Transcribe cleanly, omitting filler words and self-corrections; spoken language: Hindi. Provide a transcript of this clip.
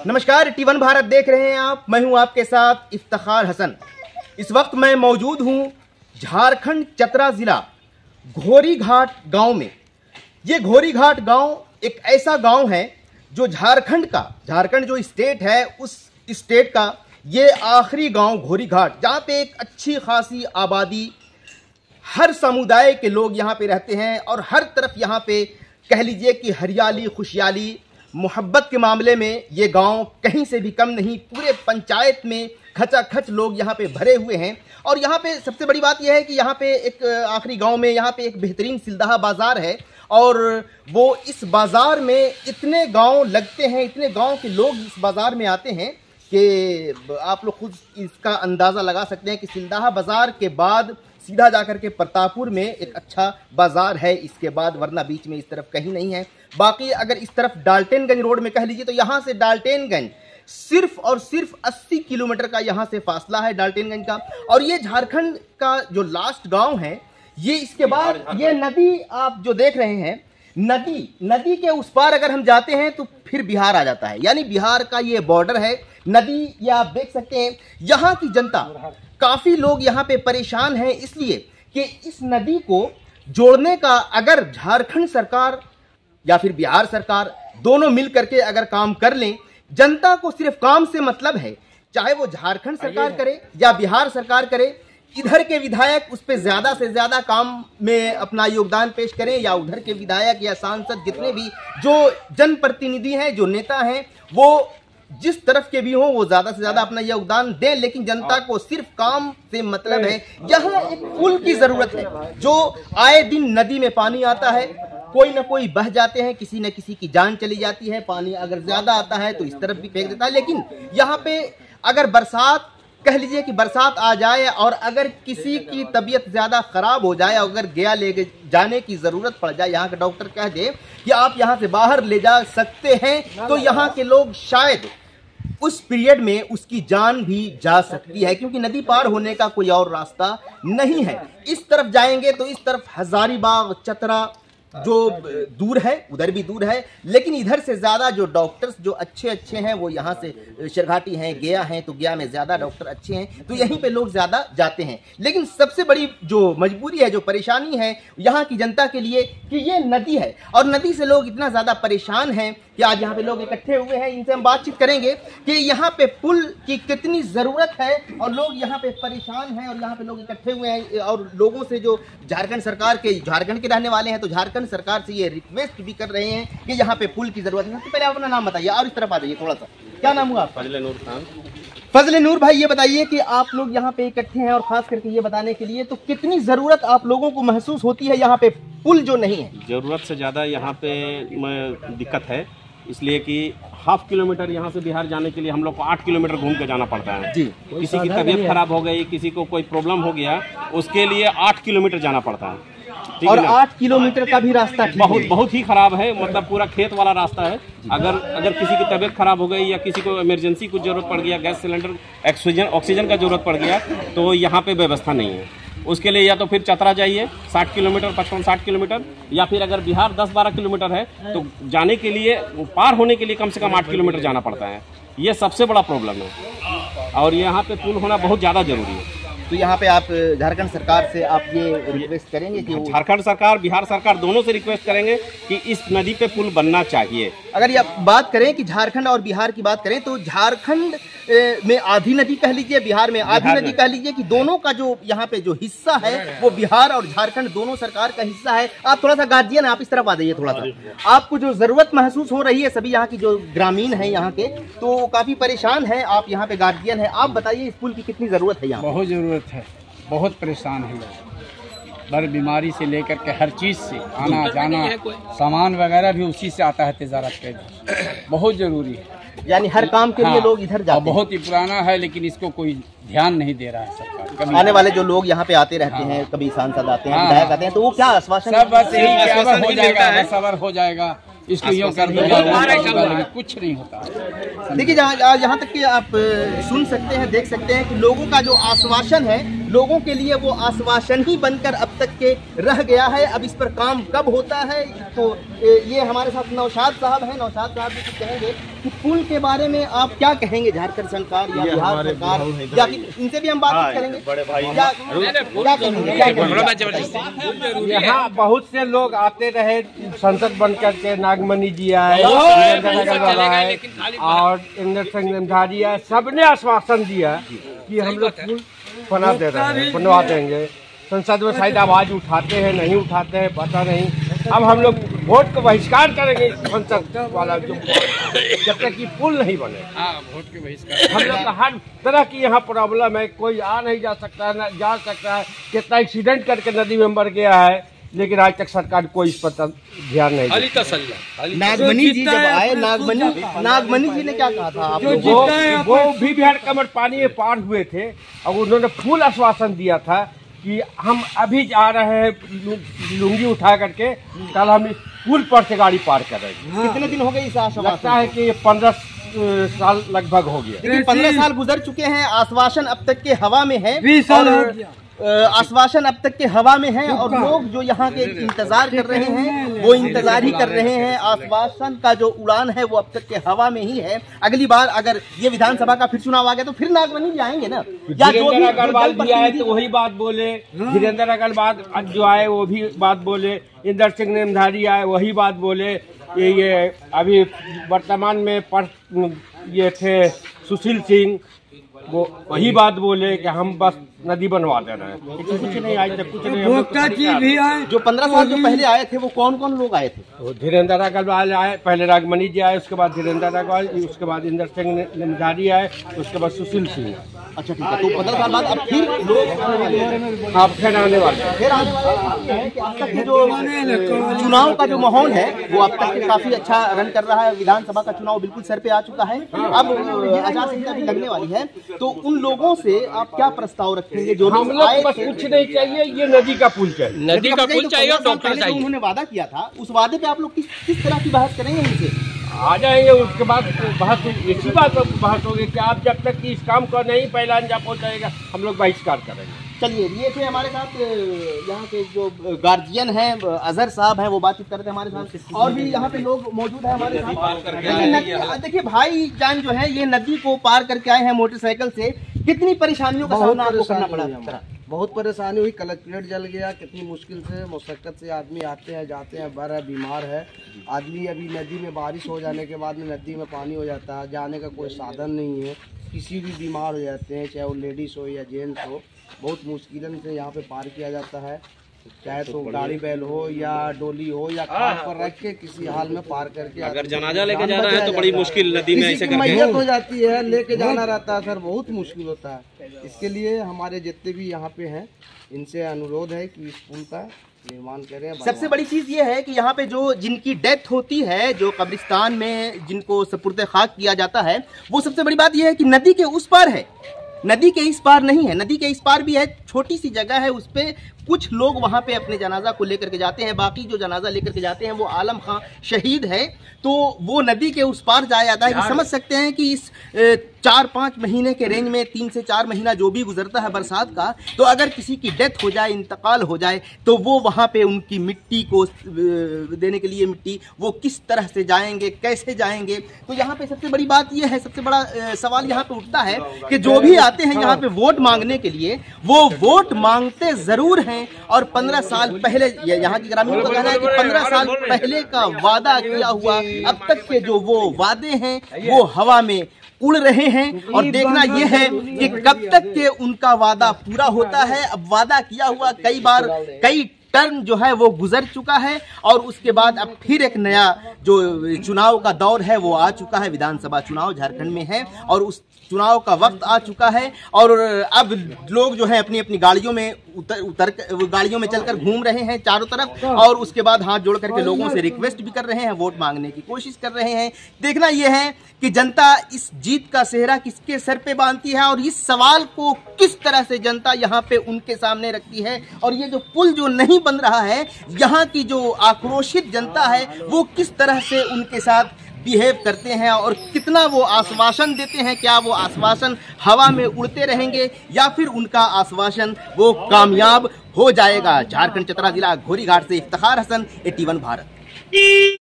नमस्कार, T1 भारत देख रहे हैं आप। मैं हूं आपके साथ इफ्तिखार हसन। इस वक्त मैं मौजूद हूं झारखंड चतरा जिला घोरी घाट गांव में। ये घोरी घाट गांव एक ऐसा गांव है जो झारखंड जो स्टेट है उस स्टेट का ये आखिरी गांव घोरी घाट, जहां पे एक अच्छी खासी आबादी, हर समुदाय के लोग यहाँ पे रहते हैं और हर तरफ यहाँ पे कह लीजिए कि हरियाली, खुशहाली, मोहब्बत के मामले में ये गांव कहीं से भी कम नहीं। पूरे पंचायत में खचाखच लोग यहाँ पे भरे हुए हैं। और यहाँ पे सबसे बड़ी बात यह है कि यहाँ पे एक आखिरी गांव में यहाँ पे एक बेहतरीन सिलदहा बाज़ार है और वो इस बाज़ार में इतने गांव लगते हैं, इतने गांव के लोग इस बाज़ार में आते हैं कि आप लोग खुद इसका अंदाज़ा लगा सकते हैं कि सिलदहा बाज़ार के बाद सीधा जाकर के प्रतापपुर में एक अच्छा बाजार है इसके बाद, वरना बीच में इस तरफ कहीं नहीं है। बाकी अगर इस तरफ डाल्टनगंज रोड में कह लीजिए तो यहाँ से डाल्टनगंज सिर्फ और सिर्फ 80 किलोमीटर का यहाँ से फासला है डाल्टनगंज का। और ये झारखंड का जो लास्ट गांव है ये, इसके बाद ये नदी आप जो देख रहे हैं, नदी के उस पार अगर हम जाते हैं तो फिर बिहार आ जाता है, यानी बिहार का ये बॉर्डर है। नदी ये आप देख सकते हैं। यहाँ की जनता, काफी लोग यहाँ पे परेशान हैं इसलिए कि इस नदी को जोड़ने का अगर झारखंड सरकार या फिर बिहार सरकार दोनों मिल करके अगर काम कर लें, जनता को सिर्फ काम से मतलब है, चाहे वो झारखंड सरकार करे या बिहार सरकार करे, इधर के विधायक उस पर ज्यादा से ज्यादा काम में अपना योगदान पेश करें या उधर के विधायक या सांसद जितने भी जो जनप्रतिनिधि हैं, जो नेता हैं, वो जिस तरफ के भी हों वो ज्यादा से ज्यादा अपना योगदान दें, लेकिन जनता को सिर्फ काम से मतलब है। यहाँ एक पुल की जरूरत है जो आए दिन नदी में पानी आता है, कोई ना कोई बह जाते हैं, किसी न किसी की जान चली जाती है। पानी अगर ज्यादा आता है तो इस तरफ भी फेंक देता है, लेकिन यहाँ पे अगर बरसात, कह लीजिए कि बरसात आ जाए और अगर किसी की तबीयत ज्यादा खराब हो जाए, अगर गया ले जाने की जरूरत पड़ जाए, यहाँ के डॉक्टर कह दे कि आप यहाँ से बाहर ले जा सकते हैं, तो यहाँ के लोग शायद उस पीरियड में उसकी जान भी जा सकती है, क्योंकि नदी पार होने का कोई और रास्ता नहीं है। इस तरफ जाएंगे तो इस तरफ हजारीबाग, चतरा जो दूर है उधर भी दूर है, लेकिन इधर से ज्यादा जो डॉक्टर्स जो अच्छे हैं वो यहाँ से शेरघाटी हैं, गया हैं, तो गया में ज्यादा डॉक्टर अच्छे हैं, तो यहीं पे लोग ज्यादा जाते हैं। लेकिन सबसे बड़ी जो मजबूरी है, जो परेशानी है यहाँ की जनता के लिए कि ये नदी है और नदी से लोग इतना ज्यादा परेशान हैं कि आज यहाँ पे लोग इकट्ठे हुए हैं। इनसे हम बातचीत करेंगे कि यहाँ पे पुल की कितनी जरूरत है और लोग यहाँ पे परेशान हैं और यहाँ पे लोग इकट्ठे हुए हैं। और लोगों से जो झारखंड के रहने वाले हैं तो झारखंड सरकार से ये रिक्वेस्ट भी कर रहे हैं कि यहाँ पे पुल की जरूरत है। सबसे पहले अपना नाम बताइए और इस तरफ आ जाइए थोड़ा सा। क्या नाम हुआ आपका? फजल नूर खान। फजल नूर भाई, ये बताइए कि आप लोग यहाँ पे इकट्ठे हैं और खास करके ये बताने के लिए तो कितनी जरूरत आप लोगों को महसूस होती है यहाँ पे पुल जो नहीं है? जरूरत से ज्यादा यहाँ पे दिक्कत है, इसलिए कि हाफ किलोमीटर यहाँ से बिहार जाने के लिए हम लोग को 8 किलोमीटर घूम के जाना पड़ता है जी। किसी की तबीयत खराब हो गई, किसी को कोई प्रॉब्लम हो गया, उसके लिए 8 किलोमीटर जाना पड़ता है। और 8 किलोमीटर का भी रास्ता बहुत ही खराब है, मतलब पूरा खेत वाला रास्ता है। अगर किसी की तबीयत खराब हो गई या किसी को इमरजेंसी कुछ जरूरत पड़ गया, गैस सिलेंडर, ऑक्सीजन का जरूरत पड़ गया, तो यहाँ पे व्यवस्था नहीं है। उसके लिए या तो फिर चतरा जाइए 60 किलोमीटर, 55-60 किलोमीटर, या फिर अगर बिहार 10-12 किलोमीटर है तो जाने के लिए, पार होने के लिए कम से कम 8 किलोमीटर जाना पड़ता है। ये सबसे बड़ा प्रॉब्लम है और यहाँ पे पुल होना बहुत ज़्यादा जरूरी है। तो यहाँ पे आप झारखंड सरकार से आप ये रिक्वेस्ट करेंगे कि झारखंड सरकार, बिहार सरकार दोनों से रिक्वेस्ट करेंगे कि इस नदी पे पुल बनना चाहिए। अगर ये बात करें कि झारखंड और बिहार की बात करें तो झारखंड में आधी नदी कह लीजिए, बिहार में आधी नदी कह लीजिए, कि दोनों का जो यहाँ पे जो हिस्सा है वो बिहार और झारखंड दोनों सरकार का हिस्सा है। आप थोड़ा सा गार्जियन, आप इस तरफ आ जाइए थोड़ा सा। आपको जो जरूरत महसूस हो रही है, सभी यहाँ की जो ग्रामीण है यहाँ के, तो काफी परेशान है, आप यहाँ पे गार्जियन है, आप बताइए इस पुल की कितनी जरूरत है? यहाँ बहुत जरूरत है, बहुत परेशान है लोग, हर बीमारी से लेकर के हर चीज़ से, आना जाना, सामान वगैरह भी उसी से आता है तिजारत पे, बहुत ज़रूरी है। यानी हर काम के लिए लोग इधर जाते हैं। बहुत ही पुराना है लेकिन इसको कोई ध्यान नहीं दे रहा है सरकार। आने वाले जो लोग यहाँ पे आते रहते हैं, कभी सांसद आते हैं, विधायक आते हैं, तो वो क्या आश्वासन? सब बस यही सबर हो जाएगा, इसको यूँ कर दो, कुछ नहीं होता। देखिए यहाँ तक कि आप सुन सकते हैं, देख सकते हैं कि लोगों का जो आश्वासन है, लोगों के लिए वो आश्वासन ही बनकर अब तक के रह गया है। अब इस पर काम कब होता है, तो ये हमारे साथ नौशाद साहब हैं। नौशाद साहब भी कुछ कहेंगे कि पुल के बारे में आप क्या कहेंगे, झारखंड सरकार या बिहार सरकार, या इनसे भी हम बात करेंगे। बड़े भाई क्या कहेंगे? यहाँ बहुत से लोग आते रहे, संसद बनकर के नागमणि जी आए और इंद्र सिंह निमधारी आए, सबने आश्वासन दिया कि हम लोग पुल बना दे रहे हैं, बनवा देंगे। संसद में शायद आवाज उठाते हैं, नहीं उठाते हैं, पता नहीं। अब हम लोग वोट को बहिष्कार करेंगे संसद वाला, जो जब तक कि पुल नहीं बने। वोट के बहिष्कार हम लोग का हर तरह की यहाँ प्रॉब्लम है, कोई आ नहीं जा सकता है, न जा सकता है। कितना एक्सीडेंट करके नदी में मर गया है, लेकिन आज तक सरकार कोई इस पर ध्यान नहीं दिया। नागमणि जी जब आए, नागमणि जी ने क्या कहा था आप लोगों को? वो भी बिहार कमर पानी में पार हुए थे और उन्होंने फुल आश्वासन दिया था कि हम अभी जा रहे हैं लुंगी उठा करके, कल हम इस पुल पर से गाड़ी पार करेंगे। कितने दिन हो गए इस आश्वासन? लगता है कि ये 15 साल लगभग हो गया। लेकिन 15 साल गुजर चुके हैं, आश्वासन अब तक के हवा में है। 20 साल हो गया। आश्वासन अब तक के हवा में है और लोग जो यहाँ के इंतजार कर रहे हैं वो इंतजार ही कर रहे हैं। आश्वासन का जो उड़ान है वो अब तक के हवा में ही है। अगली बार अगर ये विधानसभा का फिर चुनाव आ गया तो फिर नागमणि भी आएंगे ना, या जो भी अग्रवाल भी आए तो वही बात बोले, धीरेन्द्र अग्रवाल जो आए वो भी बात बोले, इंद्र सिंह निमधारी आए वही बात बोले। ये अभी वर्तमान में ये थे सुशील सिंह, वो वही बात बोले कि हम बस नदी बनवा दे रहे हैं, कुछ नहीं आज तक कुछ नहीं। भी आए जो 15 साल जो पहले आए थे वो कौन कौन लोग आए थे? वो धीरेन्द्र अग्रवाल आए, पहले नागमणि जी आए, उसके बाद धीरेन्द्र अग्रवाल, उसके बाद इंद्र सिंह निमधारी आए, उसके बाद सुशील सिंह। अच्छा ठीक है, तो 15 साल बाद अब फिर लोग आप फिर आने वाले है कि अब तक जो चुनाव का जो माहौल है वो अब तक काफी अच्छा रन कर रहा है। विधानसभा का चुनाव बिल्कुल सर पे आ चुका है, अब आचार संहिता भी लगने वाली है। तो उन लोगों से आप क्या प्रस्ताव रखेंगे जो हम लोग बस कुछ नहीं चाहिए, ये नदी का पुल चाहिए, नदी का पुल चाहिए और डॉक्टर चाहिए। उन्होंने वादा किया था, उस वादे पे आप लोग किस तरह की बहस करेंगे इनसे? आ जाएंगे, उसके बाद बहस इसी बात पर बहस होगी कि आप जब तक कि इस काम को नहीं पहला अंजाम पहुंचाएगा हम लोग बहिष्कार करेंगे। चलिए, ये थे हमारे साथ यहाँ के जो गार्जियन हैं, अजहर साहब हैं, वो बातचीत कर रहे थे हमारे साथ। और भी यहाँ पे लोग मौजूद हैं हमारे साथ। देखिए भाई जान जो है ये नदी को पार करके आए हैं मोटरसाइकिल से, कितनी परेशानियों का सामना आपको करना पड़ा? बहुत परेशानी हुई, कलेक्ट्रेट जल गया, कितनी मुश्किल से मुशक्कत से आदमी आते हैं जाते हैं, बड़ा बीमार है आदमी। अभी नदी में बारिश हो जाने के बाद में नदी में पानी हो जाता है, जाने का कोई साधन नहीं है, किसी भी बीमार हो जाते हैं, चाहे वो लेडीज़ हो या जेंट्स हो, बहुत मुश्किल से यहाँ पे पार किया जाता है। चाहे तो गाड़ी बैल हो या डोली हो या कार पर रख के किसी हाल में पार करके, अगर जनाजा लेके जाना है तो बड़ी मुश्किल नदी में ऐसे करके मैयत हो जाती है, लेके जाना रहता है सर, बहुत मुश्किल होता है। इसके लिए हमारे जितने भी यहाँ पे हैं इनसे अनुरोध है कि इस पुल का निर्माण करें। सबसे बड़ी चीज ये है कि यहाँ पे जो जिनकी डेथ होती है, जो कब्रिस्तान में जिनको सुपुर्द खाक किया जाता है, वो सबसे बड़ी बात ये है कि नदी के उस पार है, नदी के इस पार नहीं है। नदी के इस पार भी है, छोटी सी जगह है, उस पे कुछ लोग वहाँ पे अपने जनाजा को लेकर के जाते हैं। बाकी जो जनाजा लेकर के जाते हैं वो आलम खां शहीद है, तो वो नदी के उस पार जाया जाता है। समझ सकते हैं कि इस 4-5 महीने के रेंज में 3 से 4 महीना जो भी गुजरता है बरसात का, तो अगर किसी की डेथ हो जाए, इंतकाल हो जाए, तो वो वहाँ पे उनकी मिट्टी को देने के लिए मिट्टी वो किस तरह से जाएंगे, कैसे जाएंगे। तो यहाँ पे सबसे बड़ी बात ये है, सबसे बड़ा सवाल यहाँ पे उठता है कि जो भी आते हैं यहाँ पे वोट मांगने के लिए, वो वोट मांगते जरूर हैं। और 15 साल पहले, यहाँ के ग्रामीणों का कहना है कि 15 साल पहले का वादा किया हुआ अब तक के जो वो वादे हैं वो हवा में उड़ रहे हैं। और देखना यह है कि कब तक के उनका वादा पूरा होता है। अब वादा किया हुआ कई बार, कई टर्म जो है वो गुजर चुका है और उसके बाद अब फिर एक नया जो चुनाव का दौर है वो आ चुका है। विधानसभा चुनाव झारखंड में है और उस चुनाव का वक्त आ चुका है और अब लोग जो है अपनी अपनी गाड़ियों में गाड़ियों में चलकर घूम रहे हैं चारों तरफ, और उसके बाद हाथ जोड़ करके लोगों से रिक्वेस्ट भी कर रहे हैं, वोट मांगने की कोशिश कर रहे हैं। देखना यह है कि जनता इस जीत का सेहरा किसके सर पे बांधती है और इस सवाल को किस तरह से जनता यहाँ पे उनके सामने रखती है। और ये जो पुल जो नहीं बन रहा है, यहाँ की जो आक्रोशित जनता है वो किस तरह से उनके साथ बिहेव करते हैं और कितना वो आश्वासन देते हैं। क्या वो आश्वासन हवा में उड़ते रहेंगे या फिर उनका आश्वासन वो कामयाब हो जाएगा। झारखंड चतरा जिला घोरी घाट से इफ्तिखार हसन, AT1 भारत।